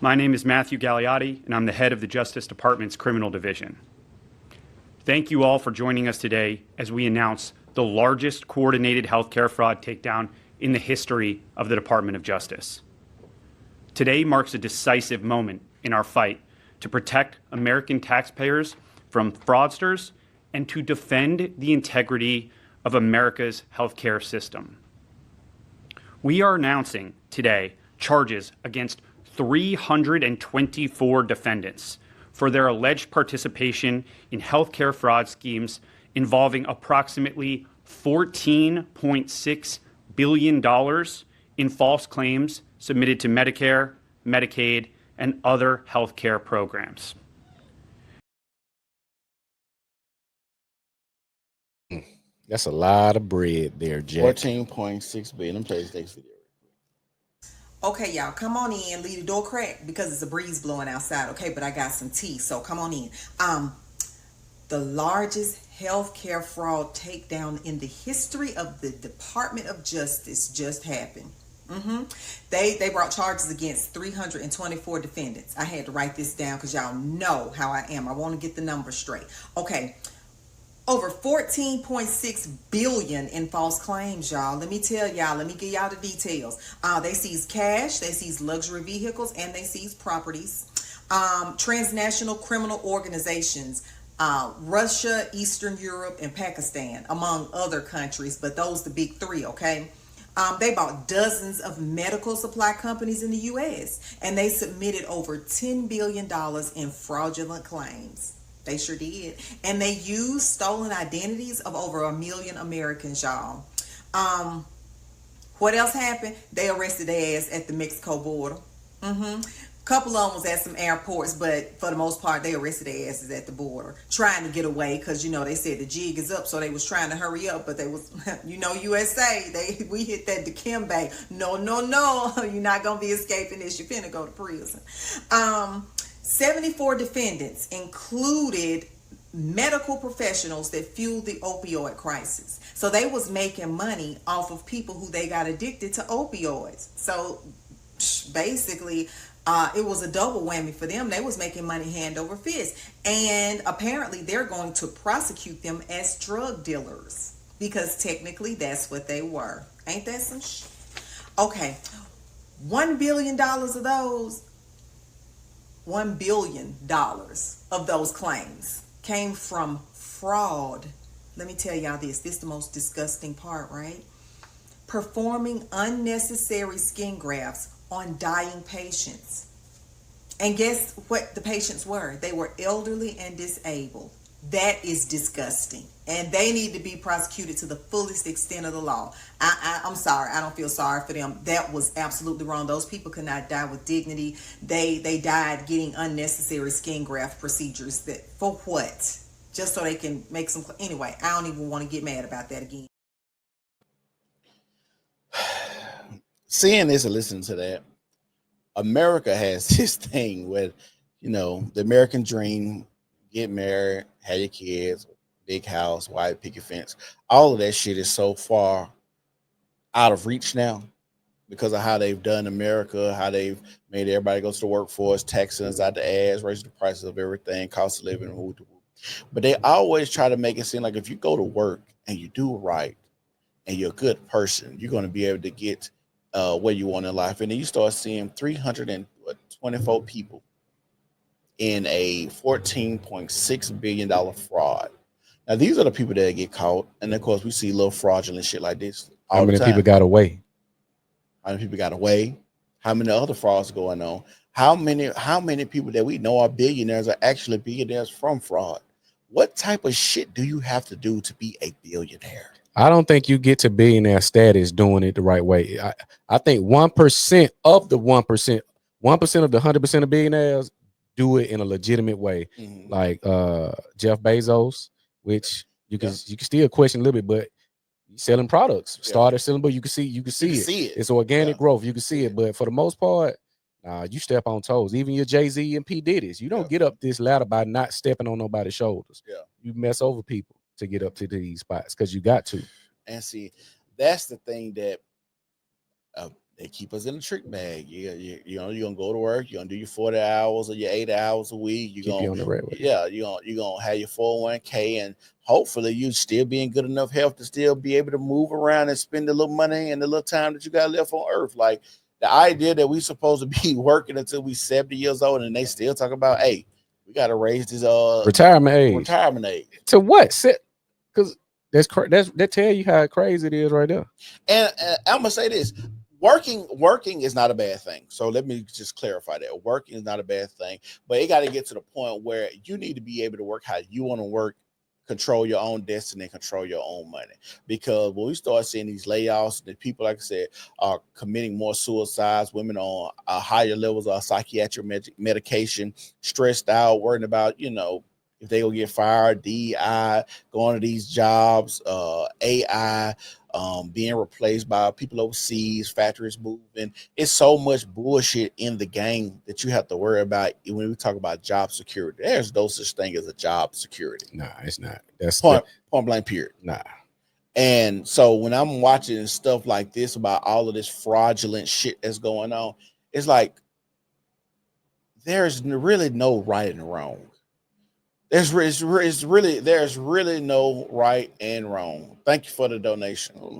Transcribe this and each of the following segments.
My name is Matthew Gagliotti, and I'm the head of the Justice Department's Criminal Division. Thank you all for joining us today as we announce the largest coordinated healthcare fraud takedown in the history of the Department of Justice. Today marks a decisive moment in our fight to protect American taxpayers from fraudsters and to defend the integrity of America's healthcare system. We are announcing today charges against 324 defendants for their alleged participation in healthcare fraud schemes involving approximately $14.6 billion in false claims submitted to Medicare, Medicaid, and other healthcare programs. That's a lot of bread there, Jack. 14.6 billion. Let me play this next video. Okay, y'all, come on in. Leave the door cracked because it's a breeze blowing outside. Okay, but I got some tea, so come on in. The largest healthcare fraud takedown in the history of the Department of Justice just happened. They brought charges against 324 defendants. I had to write this down because y'all know how I am. I want to get the numbers straight. Okay. Over 14.6 billion in false claims, y'all. Let me tell y'all, let me give y'all the details. They seized cash, they seized luxury vehicles, and they seized properties. Transnational criminal organizations, Russia, Eastern Europe, and Pakistan, among other countries, but those the big three, okay? They bought dozens of medical supply companies in the U.S., and they submitted over $10 billion in fraudulent claims. They sure did. And they used stolen identities of over 1 million Americans, y'all. What else happened? They arrested their ass at the Mexico border. Couple of them was at some airports, but for the most part, they arrested their asses at the border, trying to get away because, you know, they said the jig is up, so they was trying to hurry up, but they was, you know, USA, we hit that Dikembe. No, you're not going to be escaping this. You're finna go to prison. 74 defendants included medical professionals that fueled the opioid crisis. So they was making money off of people who they got addicted to opioids. So basically, it was a double whammy for them. They was making money hand over fist. And apparently they're going to prosecute them as drug dealers because technically that's what they were. Ain't that some Okay, $1 billion of those $1 billion of those claims came from fraud. Let me tell y'all this is the most disgusting part, right? Performing unnecessary skin grafts on dying patients. And guess what the patients were? They were elderly and disabled. That is disgusting. And they need to be prosecuted to the fullest extent of the law. I'm sorry. I don't feel sorry for them. That was absolutely wrong. Those people could not die with dignity. They died getting unnecessary skin graft procedures. That for what? Just so they can make some. Anyway, I don't even want to get mad about that again. Seeing this and listening to that, America has this thing where, you know, the American dream, get married, have your kids, big house, white picket fence. All of that shit is so far out of reach now because of how they've done America, how they've made everybody go to the workforce, taxing us out the ass, raising the prices of everything, cost of living, but they always try to make it seem like if you go to work and you do right and you're a good person, you're going to be able to get where you want in life. And then you start seeing 324 people in a $14.6 billion fraud. Now, these are the people that get caught. And of course, we see little fraudulent shit like this all the time. How many people got away? How many people got away? How many other frauds going on? How many people that we know are billionaires are actually billionaires from fraud? What type of shit do you have to do to be a billionaire? I don't think you get to billionaire status doing it the right way. I think 1% of the 1%, 1% of the 100% of billionaires do it in a legitimate way. Like Jeff Bezos, which you can still question a little bit, but selling products, started selling, but you can see it. It's organic growth. You can see it, but for the most part, you step on toes. Even your Jay-Z and P. Diddy's, you don't get up this ladder by not stepping on nobody's shoulders. You mess over people to get up to these spots because you got to. And see, that's the thing that They keep us in a trick bag. You know, you're gonna go to work, you're gonna do your 40 hours or your 8 hours a week. You're Keep gonna you on the right way. yeah, you're gonna have your 401k, and hopefully you still be in good enough health to still be able to move around and spend the little money and the little time that you got left on earth. Like the idea that we supposed to be working until we 70 years old and they still talk about, hey, we gotta raise this Retirement age. retirement age. To what? Because that tell you how crazy it is right there. And I'm gonna say this: working is not a bad thing. So let me just clarify that working is not a bad thing, but it got to get to the point where you need to be able to work how you want to work, control your own destiny, control your own money. Because when we start seeing these layoffs, the people, like I said, are committing more suicides. Women on higher levels of psychiatric medication, stressed out, worrying about if they will get fired, DI, going to these jobs, AI, being replaced by people overseas, factories moving. It's so much bullshit in the game that you have to worry about when we talk about job security. There's no such thing as a job security. Nah, it's not. That's point blank period. Nah. And so when I'm watching stuff like this about all of this fraudulent shit that's going on, it's like there's really no right and wrong. There's really no right and wrong. Thank you for the donation. Let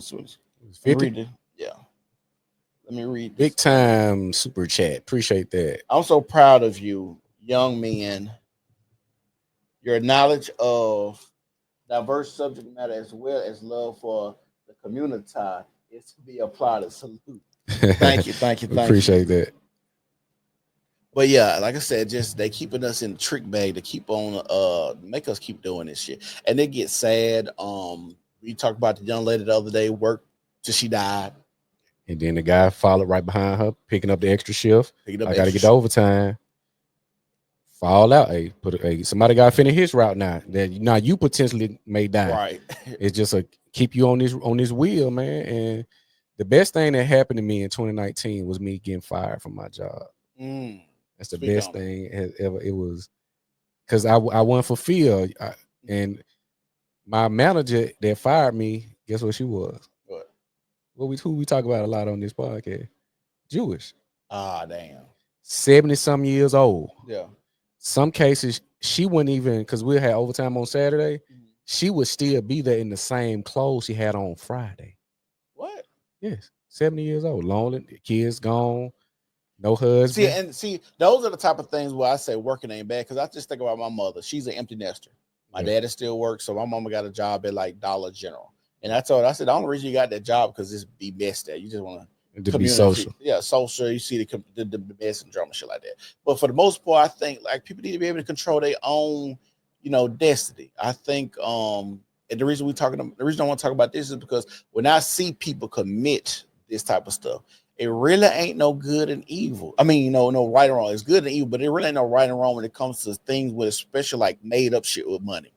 me read this. Big time super chat. Appreciate that. I'm so proud of you, young men. Your knowledge of diverse subject matter as well as love for the community is to be applauded. Salute. Thank you. Appreciate that. But yeah, like I said, just they keeping us in the trick bag to keep on make us keep doing this shit. And they get sad. We talked about the young lady the other day, worked till she died. And then the guy followed right behind her, picking up the extra shift. I got to get the overtime. Fall out. Hey, somebody got to finish his route now. That now you potentially may die. Right. It's just keep you on this wheel, man. And the best thing that happened to me in 2019 was me getting fired from my job. That's the best thing ever. It was because I wasn't fulfilled. And my manager that fired me, guess what she was? Who we talk about a lot on this podcast? Jewish. Ah, damn. 70-some years old. Yeah. Some cases she wouldn't even, because we had overtime on Saturday, she would still be there in the same clothes she had on Friday. What? Yes. 70 years old. Lonely, the kids gone, no husband. See, those are the type of things where I say working ain't bad, because I just think about my mother. She's an empty nester. My daddy still works, so my mama got a job at like Dollar General. And I said, the only reason you got that job because it's be messed there. You just want to be social. Yeah, social. You see the mess and drama, shit like that. But for the most part, I think like people need to be able to control their own, destiny. I think and the reason I want to talk about this is because when I see people commit this type of stuff, it really ain't no good and evil. I mean, no right and wrong. It's good and evil, but it really ain't no right and wrong when it comes to things with especially like made up shit with money.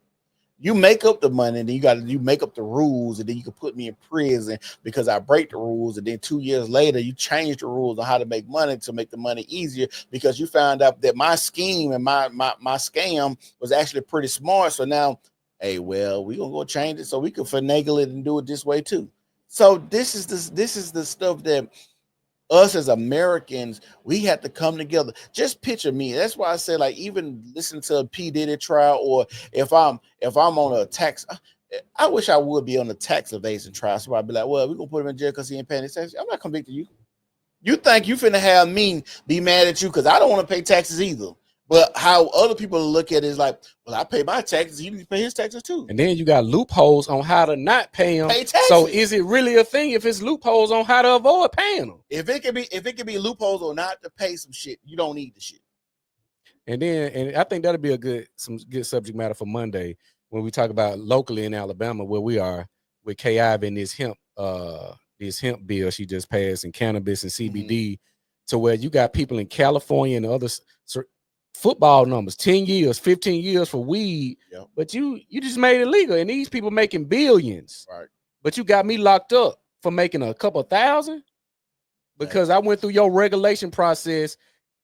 You make up the money, and then you make up the rules, and then you can put me in prison because I break the rules. And then 2 years later, you change the rules on how to make money to make the money easier because you found out that my scheme and my scam was actually pretty smart. So now, hey, well, we're gonna go change it so we can finagle it and do it this way too. So this is the stuff that us as Americans, we have to come together. Just picture me. That's why I say, like, even listen to a P. Diddy trial, or if I'm on a tax, I wish I would be on a tax evasion trial. So I'd be like, well, we're gonna put him in jail because he ain't paying his taxes. I'm not convicting you. You think you finna have me be mad at you because I don't want to pay taxes either. But how other people look at it is like, well, I pay my taxes. He needs to pay his taxes too. And then you got loopholes on how to not pay them. So is it really a thing if it's loopholes on how to avoid paying them? If it can be loopholes on not to pay some shit, you don't need the shit. And I think that'll be some good subject matter for Monday when we talk about locally in Alabama where we are with K. Ive and this hemp bill she just passed and cannabis and CBD to where you got people in California and others. Football numbers, 10 years, 15 years for weed, but you just made it legal, and these people making billions. Right. But you got me locked up for making a couple thousand because I went through your regulation process,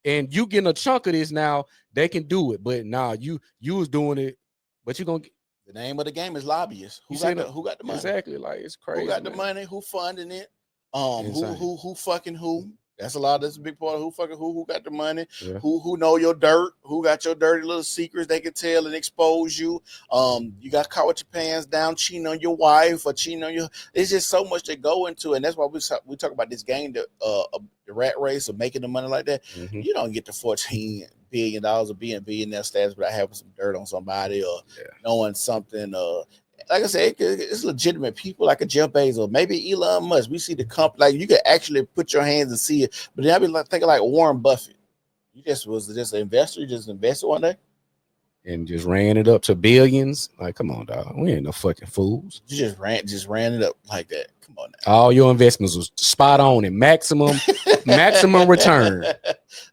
and you getting a chunk of this now. They can do it, but now you was doing it, but you gonna get the name of the game is lobbyists. Who got the money? Exactly, like it's crazy. Who got the money? Who funding it? Insane. Who fucking who? That's a lot. That's a big part of who fucking who got the money, Yeah. who know your dirt, who got your dirty little secrets they can tell and expose you. You got caught with your pants down, cheating on your wife or cheating on your. It's just so much to go into, and that's why we talk about this game, the rat race of making the money like that. Mhm. You don't get to $14 billion of being billionaire status without having some dirt on somebody or knowing something. Like I said, it's legitimate people like a Jeff Bezos, maybe Elon Musk. We see the company, like you could actually put your hands and see it. But then I be like thinking like Warren Buffett. You was just an investor. You just invested one day and just ran it up to billions. Like, come on, dog. We ain't no fucking fools. You just ran it up like that. Come on now. All your investments was spot on and maximum return.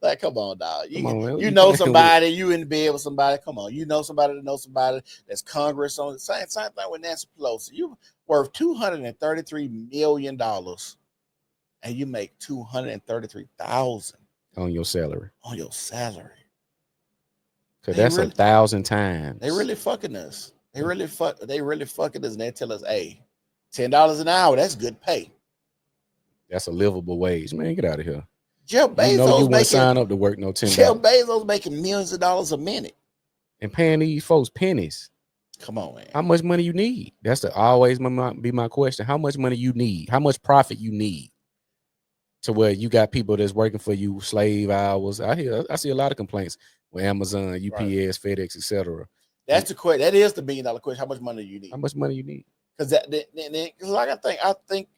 Like, come on, dog. You You know somebody, you in the bed with somebody. Come on, you know somebody that knows somebody that's Congress on the same thing with Nancy Pelosi. You worth $233 million and you make $233,000 on your salary. on your salary. Cause that's 1,000 times. They really fucking us. They really fucking us, and they tell us, hey, $10 an hour, that's good pay. That's a livable wage. Man, get out of here. Jeff Bezos you want to making sign up to work no $10. Jeff Bezos making millions of dollars a minute. And paying these folks pennies. Come on, man. How much money you need? That's always be my question. How much money you need? How much profit you need? To where you got people that's working for you slave hours. I see a lot of complaints with Amazon, UPS, FedEx, etc. That's the question. That is the $1 billion question. How much money do you need? How much money you need? Because like I think,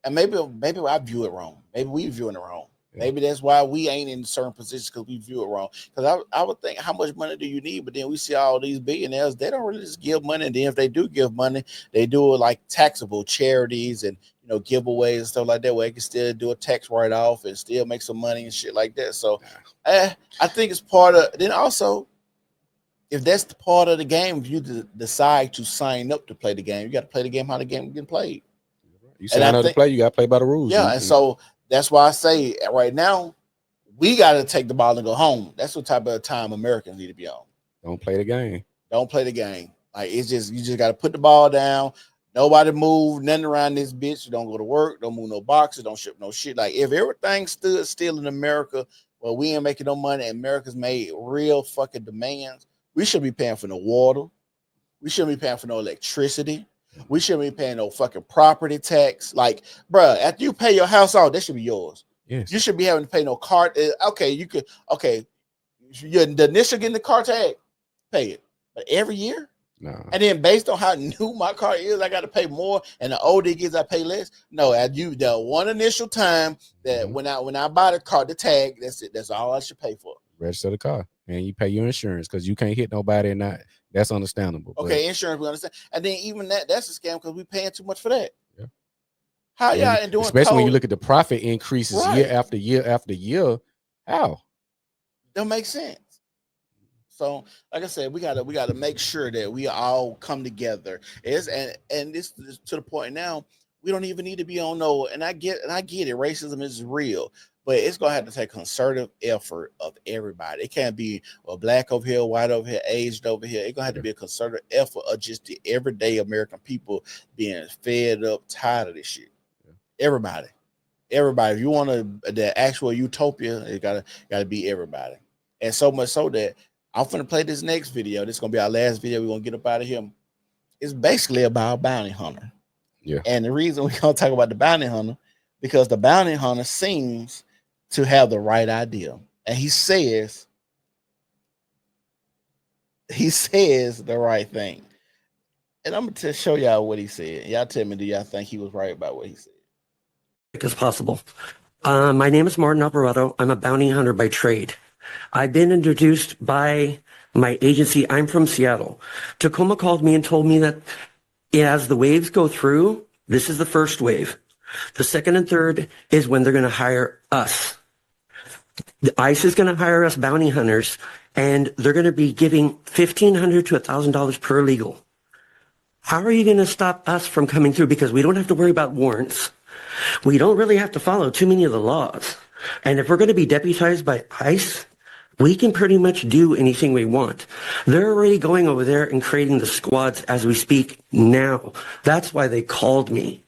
and maybe I view it wrong. Maybe we viewing it wrong. Yeah. Maybe that's why we ain't in certain positions because we view it wrong. Because I would think, how much money do you need? But then we see all these billionaires, they don't really just give money. And then if they do give money, they do it like taxable charities and giveaways and stuff like that, where they can still do a tax write-off and still make some money and shit like that. So I think it's part of. Then also, if that's the part of the game, if you decide to sign up to play the game, you got to play the game how the game getting played. You sign up to play, you got to play by the rules. Yeah, and so that's why I say right now, we got to take the ball and go home. That's what type of time Americans need to be on. Don't play the game. Don't play the game. Like you just got to put the ball down. Nobody move, nothing around this bitch. You don't go to work, don't move no boxes, don't ship no shit. Like if everything stood still in America, well, we ain't making no money. And America's made real fucking demands. We shouldn't be paying for no water. We shouldn't be paying for no electricity. We shouldn't be paying no fucking property tax. Like, bruh, after you pay your house off, that should be yours. Yes. You should be having to pay no car. Okay, you could. Okay, the initial getting the car tag, pay it, but every year. No. And then based on how new my car is, I got to pay more. And the older it gets, I pay less. No, the one initial time that when I buy the car, the tag, that's it. That's all I should pay for. Register the car and you pay your insurance because you can't hit nobody and not. That's understandable. Okay, insurance we understand. And then even that's a scam because we paying too much for that. Yeah. How y'all and doing? Especially when you look at the profit increases year after year after year. How? Don't make sense. So, like I said, we gotta make sure that we all come together. And this to the point now, we don't even need to be on no. And I get it. Racism is real, but it's gonna have to take concerted effort of everybody. It can't be black over here, white over here, aged over here. It's gonna have to be a concerted effort of just the everyday American people being fed up, tired of this shit. Yeah. Everybody. If you want the actual utopia, it gotta be everybody. And so much so that I'm finna play this next video. This is gonna be our last video. We're gonna get up out of here. It's basically about a bounty hunter. Yeah. And the reason we're gonna talk about the bounty hunter, because the bounty hunter seems to have the right idea. And he says the right thing. And I'm gonna show y'all what he said. Y'all tell me, do y'all think he was right about what he said? As possible. My name is Martin Alvarado. I'm a bounty hunter by trade. I've been introduced by my agency. I'm from Seattle. Tacoma called me and told me that as the waves go through, this is the first wave. The second and third is when they're going to hire us. The ICE is going to hire us bounty hunters, and they're going to be giving $1,500 to $1,000 per legal. How are you going to stop us from coming through? Because we don't have to worry about warrants. We don't really have to follow too many of the laws. And if we're going to be deputized by ICE, we can pretty much do anything we want. They're already going over there and creating the squads as we speak now. That's why they called me.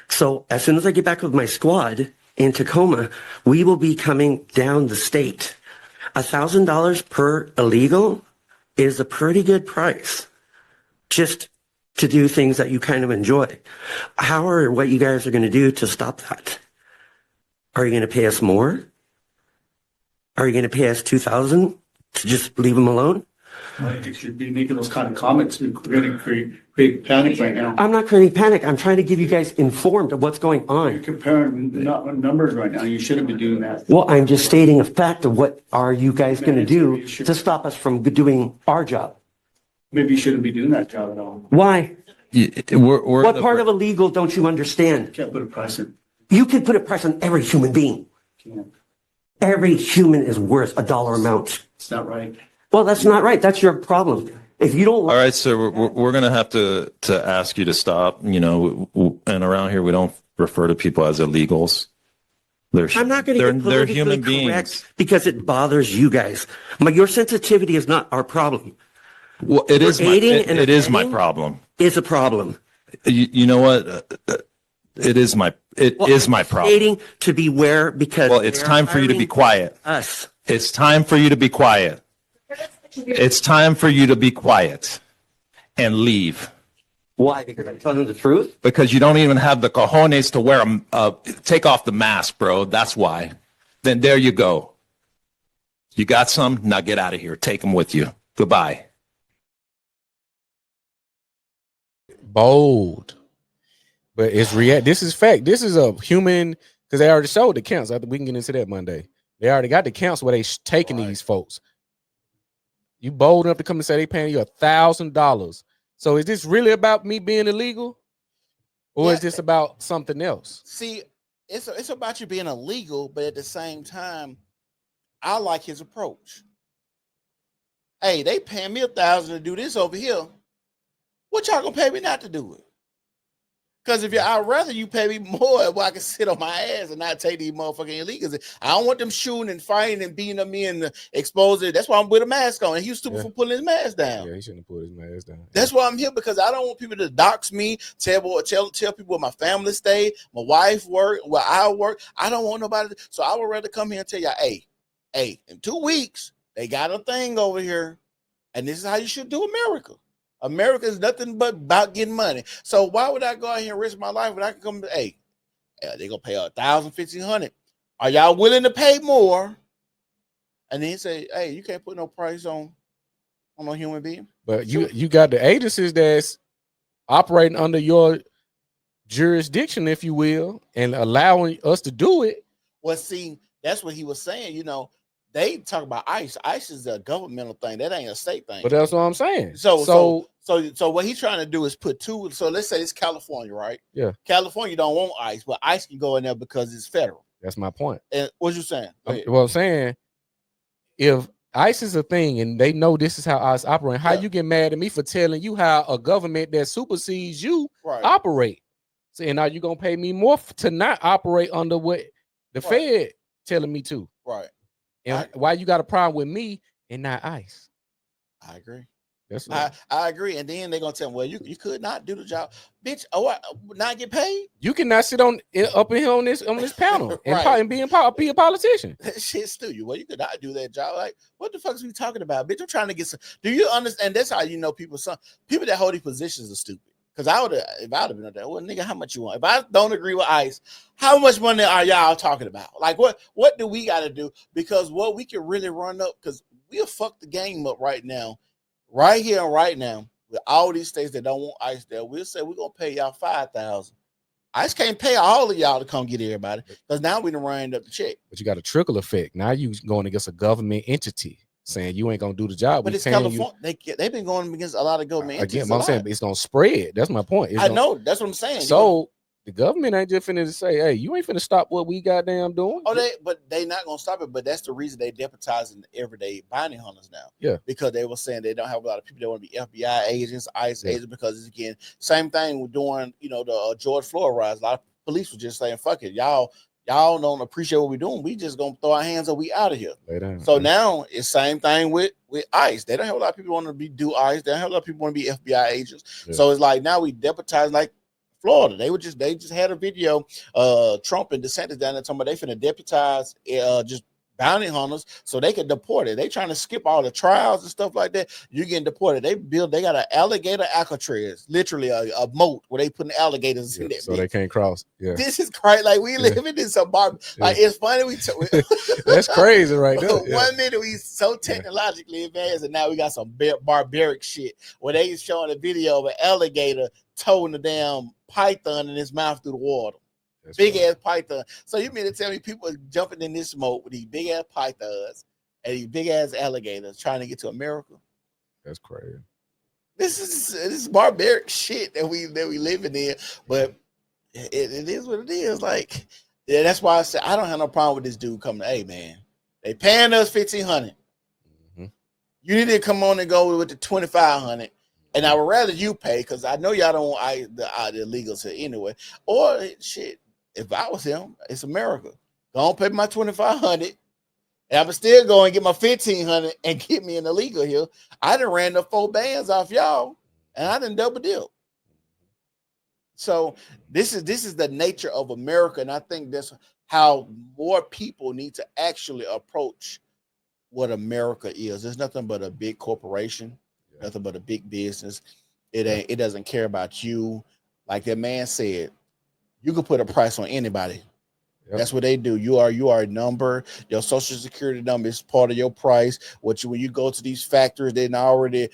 So as soon as I get back with my squad in Tacoma, we will be coming down the state. $1,000 per illegal is a pretty good price just to do things that you kind of enjoy. How or what you guys are going to do to stop that? Are you going to pay us more? Are you going to pay us $2,000 to just leave them alone? I think you should be making those kind of comments. We're going to create panic right now. I'm not creating panic. I'm trying to give you guys informed of what's going You're on. comparing numbers right now. You shouldn't be doing that. Well, I'm just stating a fact of what are you guys going to do to stop us from doing our job. Maybe you shouldn't be doing that job at all. Why? We're What part of illegal don't you understand? Can't put a price in. You can put a price on every human being. Can't. Every human is worth $1 amount. It's not right. Well, that's not right. That's your problem. If you don't all right, so we're going to have to ask you to stop. You know, and around here we don't refer to people as illegals. I'm not going to get they're politically human correct beings. because it bothers you guys. But your sensitivity is not our problem. Well, it is Aiding and my abetting problem. Is a problem. You know what? It is my problem. Stating to beware because Well, it's time for you to be quiet. Us. It's time for you to be quiet. It's time for you to be quiet and leave. Why? Because I'm telling the truth. Because you don't even have the cojones to wear take off the mask, bro. That's why. Then there you go. You got some? Now get out of here. Take them with you. Goodbye. Bold. But it's this is fact. This is a human, because they already showed the counts. I think we can get into that Monday. They already got the counts where they taking these folks. You bold enough to come and say they paying you $1,000. So is this really about me being illegal? Or is this about something else? See, it's about you being illegal, but at the same time, I like his approach. Hey, they paying me $1,000 to do this over here. What y'all gonna pay me not to do it? Because I'd rather you pay me more where I can sit on my ass and not take these motherfucking illegals. I don't want them shooting and fighting and beating on me and exposing. That's why I'm with a mask on. And he was stupid for pulling his mask down. Yeah, he shouldn't have put his mask down. That's why I'm here, because I don't want people to dox me, tell people where my family stay, my wife work, where I work. I don't want nobody. So I would rather come here and tell y'all, hey, in 2 weeks, they got a thing over here. And this is how you should do America. America is nothing but about getting money. So why would I go out here and risk my life when I can come to, they're going to pay $1,000, $1,500. Are y'all willing to pay more? And then he say, hey, you can't put no price on a human being. But you got the agencies that's operating under your jurisdiction, if you will, and allowing us to do it. Well, see, that's what he was saying. They talk about ICE. ICE is a governmental thing. That ain't a state thing. But that's what I'm saying. So what he's trying to do is put two. So let's say it's California, right? Yeah. California don't want ICE, but ICE can go in there because it's federal. That's my point. And what you saying? Well, I'm saying, if ICE is a thing and they know this is how ICE operate, how you get mad at me for telling you how a government that supersedes you operate? Saying, are you gonna pay me more to not operate under what the Fed telling me to? Right. And why you got a problem with me and not ICE? I agree. That's I agree. And then they're gonna tell me, well, you could not do the job, bitch. Oh, not get paid. You cannot sit up in here on this panel and be a politician. That shit's stupid. Well, you could not do that job. Like, what the fuck is we talking about, bitch? I'm trying to get some. Do you understand? That's how you know people. Some people that hold these positions are stupid. Because if I'd have been there, well, nigga, how much you want? If I don't agree with ICE, how much money are y'all talking about? Like, what do we got to do? Because what we can really run up, because we'll fuck the game up right now, right here and right now, with all these states that don't want ICE there. We'll say we're going to pay y'all $5,000. ICE can't pay all of y'all to come get everybody, because now we done ran up the check. But you got a trickle effect. Now you going against a government entity, saying you ain't gonna do the job. But it's California. They've been going against a lot of government entities. Again, I'm saying it's gonna spread. That's my point. I know. That's what I'm saying. So the government ain't just finna say, "Hey, you ain't finna stop what we goddamn doing." But they not gonna stop it. But that's the reason they deputizing everyday bounty hunters now. Yeah, because they were saying they don't have a lot of people that want to be FBI agents, ICE agents. Because it's, again, same thing with doing, the George Floyd riots. A lot of police were just saying, "Fuck it, y'all don't appreciate what we're doing. We just gonna throw our hands up. We out of here." So now it's same thing with ICE. They don't have a lot of people want to do ICE. They don't have a lot of people want to be FBI agents. Yeah. So it's like now we deputize, like Florida. They just had a video. Trump and DeSantis down there talking about they finna deputize just bounty hunters so they can deport it. They trying to skip all the trials and stuff like that. You're getting deported. They got an alligator Alcatraz, literally a moat where they putting alligators in that so they can't cross. Yeah, this is crazy. Like we living in some like it's funny. That's crazy, right there. Yeah. 1 minute we so technologically advanced, and now we got some barbaric shit where they showing a video of an alligator towing a damn python in his mouth through the water. That's big ass python. So you mean to tell me people are jumping in this smoke with these big ass pythons and these big ass alligators trying to get to America? That's crazy. This is barbaric shit that we living in, but it is what it is. Like, yeah, that's why I said I don't have no problem with this dude coming. Hey man, they paying us $1,500. Mm-hmm. You need to come on and go with the $2,500. And I would rather you pay because I know y'all don't want the illegals here anyway. Or shit. If I was him, it's America. Don't pay my $2,500, and I'm still going to get my $1,500 and get me an illegal here. I done ran the 4 bands off y'all, and I done double deal. So this is the nature of America, and I think that's how more people need to actually approach what America is. It's nothing but a big corporation, nothing but a big business. It doesn't care about you, like that man said. You can put a price on anybody. Yep. That's what they do. You are a number. Your social security number is part of your price. When you go to these factories, they already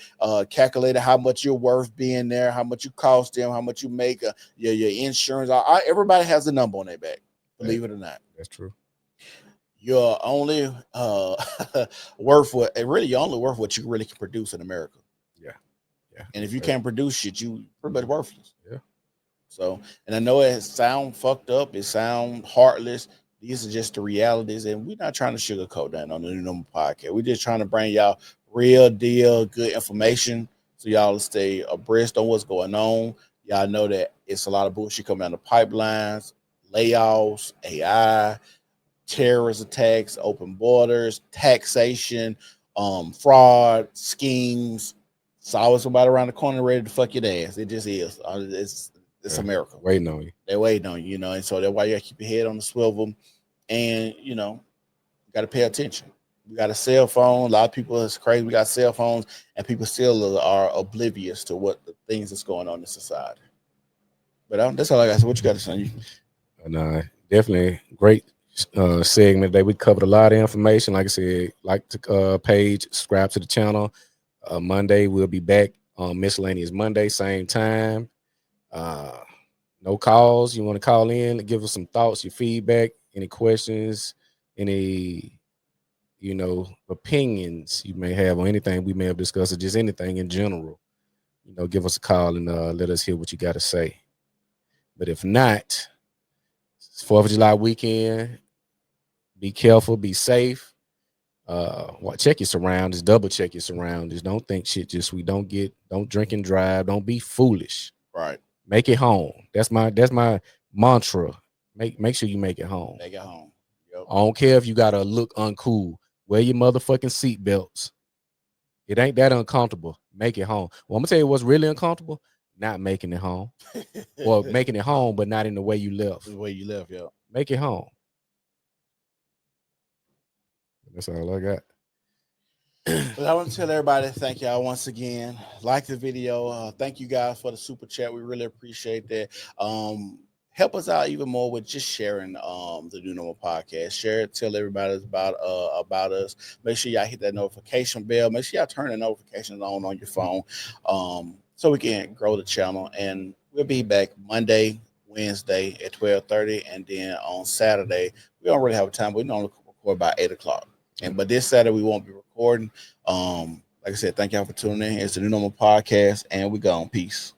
calculated how much you're worth being there, how much you cost them, how much you make, your insurance. Everybody has a number on their back. Believe it or not. That's true. You're only worth what you're only worth what you really can produce in America. Yeah. And if you can't produce shit, you pretty much worthless. Yeah. So, and I know it sound fucked up, it sound heartless. These are just the realities, and we're not trying to sugarcoat that on the New Normal Podcast. We're just trying to bring y'all real deal, good information so y'all stay abreast on what's going on. Y'all know that it's a lot of bullshit coming down the pipelines, layoffs, AI, terrorist attacks, open borders, taxation, fraud, schemes. It's always somebody around the corner ready to fuck your ass. It just is. It's America. Waiting on you. They're waiting on you, and so that's why you gotta keep your head on the swivel, and you gotta pay attention. We got a cell phone. A lot of people, it's crazy. We got cell phones, and people still are oblivious to what the things that's going on in society. But that's all I got. So what you got to say? Definitely great segment today. We covered a lot of information. Like I said, like the page, subscribe to the channel. Monday we'll be back on Miscellaneous Monday, same time. No calls. You want to call in and give us some thoughts, your feedback, any questions, any opinions you may have on anything we may have discussed, or just anything in general. Give us a call and let us hear what you got to say. But if not, it's 4th of July weekend. Be careful, be safe. Check your surroundings, double check your surroundings. Don't think shit just sweet. Don't drink and drive. Don't be foolish. Right. Make it home. That's my mantra. Make sure you make it home. Make it home. Yep. I don't care if you gotta look uncool. Wear your motherfucking seatbelts. It ain't that uncomfortable. Make it home. Well, I'm gonna tell you what's really uncomfortable. Not making it home. Well, making it home, but not in the way you left. The way you left, yeah. Make it home. That's all I got. But I want to tell everybody thank y'all once again. Like the video. Thank you guys for the super chat. We really appreciate that. Help us out even more with just sharing the New Normal Podcast. Share it, tell everybody about us. Make sure y'all hit that notification bell. Make sure y'all turn the notifications on your phone so we can grow the channel. And we'll be back Monday, Wednesday at 12:30, and then on Saturday we don't really have a time. We normally record by 8 o'clock. But this Saturday we won't be recording. Like I said, thank y'all for tuning in. It's the New Normal Podcast, and we gone. Peace.